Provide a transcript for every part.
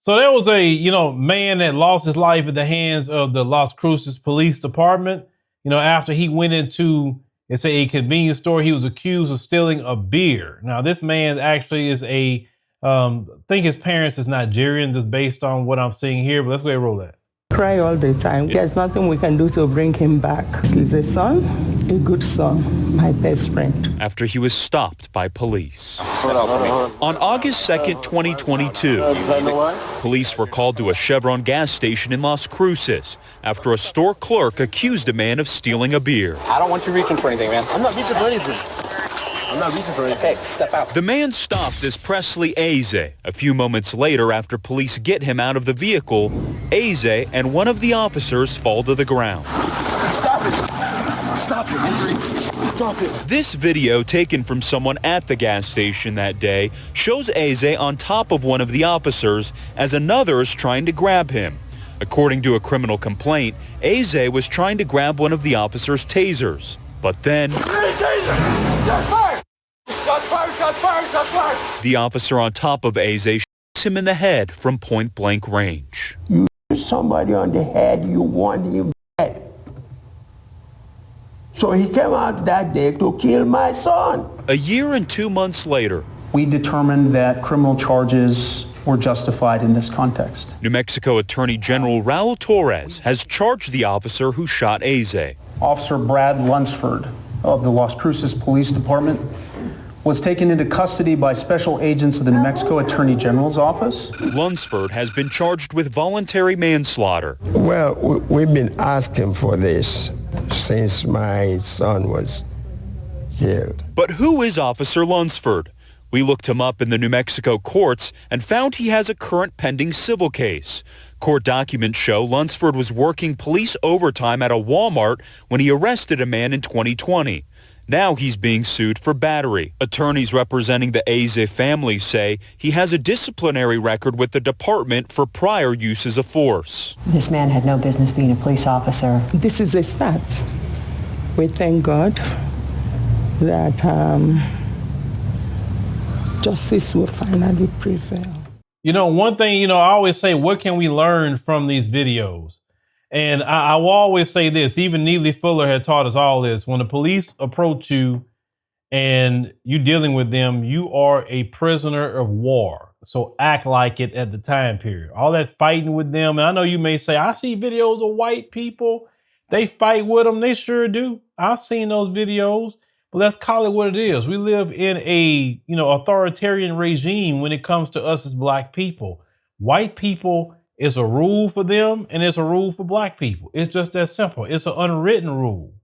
So there was a, man that lost his life at the hands of the Las Cruces Police Department. After he went into, it's a convenience store, he was accused of stealing a beer. Now, this man actually is I think his parents is Nigerian, just based on what I'm seeing here. But let's go ahead and roll that. Cry all the time. There's nothing we can do to bring him back. He's a son, a good son, my best friend. After he was stopped by police. On August 2nd, 2022, police were called to a Chevron gas station in Las Cruces after a store clerk accused a man of stealing a beer. I don't want you reaching for anything, man. I'm not reaching for anything. Okay, step out. The man stopped as Presley Eze. A few moments later, after police get him out of the vehicle, Eze and one of the officers fall to the ground. Stop it. Stop it. Stop it. This video, taken from someone at the gas station that day, shows Eze on top of one of the officers as another is trying to grab him. According to a criminal complaint, Eze was trying to grab one of the officers' tasers. But then the officer on top of Eze shoots him in the head from point-blank range. You shoot somebody on the head, you want him dead. So he came out that day to kill my son. A year and 2 months later, we determined that criminal charges were justified in this context. New Mexico Attorney General Raul Torres has charged the officer who shot Eze. Officer Brad Lunsford of the Las Cruces Police Department was taken into custody by special agents of the New Mexico Attorney General's office. Lunsford has been charged with voluntary manslaughter. Well, we've been asking for this since my son was killed. But who is Officer Lunsford? We looked him up in the New Mexico courts and found he has a current pending civil case. Court documents show Lunsford was working police overtime at a Walmart when he arrested a man in 2020. Now he's being sued for battery. Attorneys representing the Eze family say he has a disciplinary record with the department for prior uses of force. This man had no business being a police officer. This is a start. We thank God that justice will finally prevail. One thing, I always say, what can we learn from these videos? And I will always say this, even Neely Fuller had taught us all this. When the police approach you and you dealing with them, you are a prisoner of war. So act like it at the time period. All that fighting with them. And I know you may say, I see videos of white people. They fight with them. They sure do. I've seen those videos. But let's call it what it is. We live in a, authoritarian regime when it comes to us as black people. White people is a rule for them and it's a rule for black people. It's just that simple. It's an unwritten rule.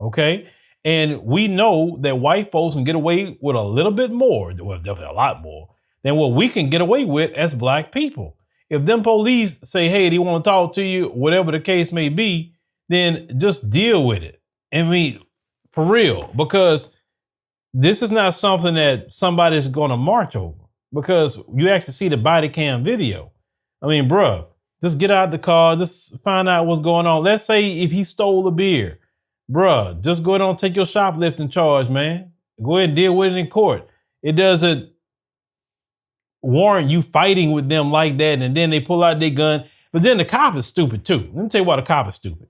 Okay. And we know that white folks can get away with a little bit more, well, definitely a lot more than what we can get away with as black people. If them police say, hey, they want to talk to you, whatever the case may be, then just deal with it. I mean, for real, because this is not something that somebody's going to march over, because you actually see the body cam video. I mean, bruh, just get out the car, just find out what's going on. Let's say if he stole a beer, bruh, just go ahead and take your shoplifting charge, man. Go ahead and deal with it in court. It doesn't warrant you fighting with them like that, and then they pull out their gun. But then the cop is stupid too. Let me tell you why the cop is stupid.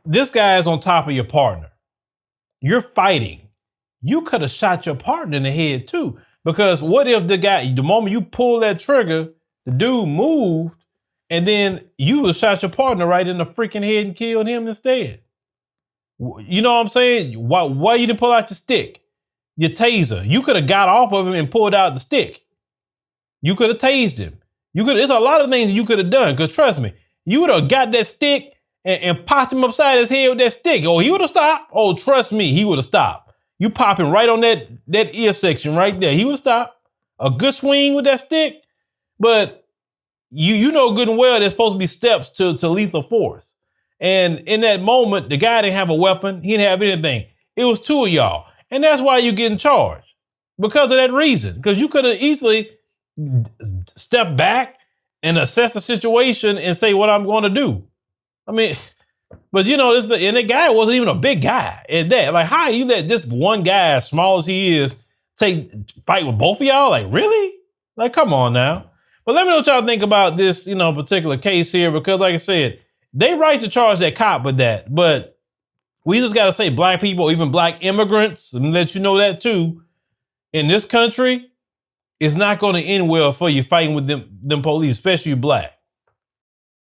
This guy is on top of your partner. You're fighting. You could have shot your partner in the head too. Because what if the moment you pull that trigger, the dude moved and then you would have shot your partner right in the freaking head and killed him instead? You know what I'm saying? Why you didn't pull out your stick, your taser? You could have got off of him and pulled out the stick. You could have tased him. There's a lot of things you could have done. Because trust me, you would have got that stick and popped him upside his head with that stick. Oh, he would have stopped. Oh, trust me, he would have stopped. You pop him right on that ear section right there. He would have stopped. A good swing with that stick. But you know good and well there's supposed to be steps to lethal force. And in that moment, the guy didn't have a weapon. He didn't have anything. It was two of y'all. And that's why you're getting charged. Because of that reason. Because you could have easily stepped back and assess the situation and say what I'm going to do. I mean, but and the guy wasn't even a big guy at that. Like, how you let this one guy, as small as he is, fight with both of y'all? Like, really? Like, come on now. But let me know what y'all think about this, particular case here, because like I said, they right to charge that cop with that. But we just got to say black people, even black immigrants, and let you know that too, in this country, it's not going to end well for you fighting with them police, especially black.